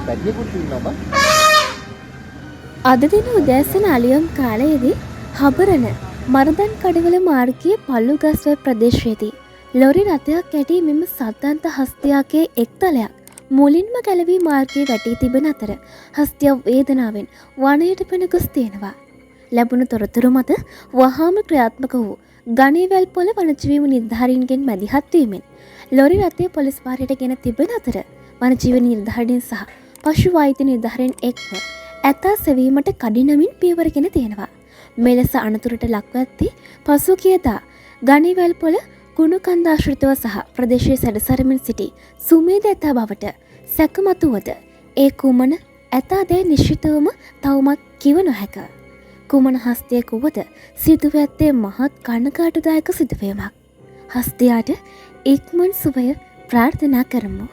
පැටියෙකුට ඉන්නවා බං. අද දින උදෑසන අලියම් කාලයේදී හබරන මරදන් කඩවල මාර්ගයේ පල්ලුගස්වැ ප්‍රදේශයේදී ලොරි රථයක් ඇටි මෙම සද්දන්ත හස්තියාගේ එක්තලයක් මුලින්ම ගැලවී මාර්ගයේ වැටී තිබෙන අතර හස්තිය වේදනාවෙන් වනයට පැන ගොස් තියෙනවා. ලැබුණු තොරතුරු මත වහාම ක්‍රියාත්මක වූ ගණේවැල් පොළ වනජීවි නිලධාරීන්ගෙන් මැදිහත් වීමෙන් ලොරි රථය පොලිස් භාරයට ගෙන තිබෙන අතර වනජීවි නිලධාරීන් සහ පශු වෛද්‍ය නිලධාරීන් එක්ව ඇතා සෙවීමට කඩිනමින් පියවරගෙන තියෙනවා. මෙලෙස අනතුරට ලක්ව ඇත්තේ පසුගියදා ගණේවැල් පොළ කුණු කන්දාශ්‍රිතව සහ ප්‍රදේශයේ සැරසරමින් සිටි සුමේද ඇතා බවට සැකමතුවද ඒ කුමන ඇතාදැයි නිශ්චිතවම තවමත් කිව නොහැක. කුමන හස්තිය කුවද සිදුව ඇත්තේ මහත් කනගාටුදායක සිදුවීමක්. හස්තියාට ඉක්මන් සුවය ප්‍රාර්ථනා කරමු.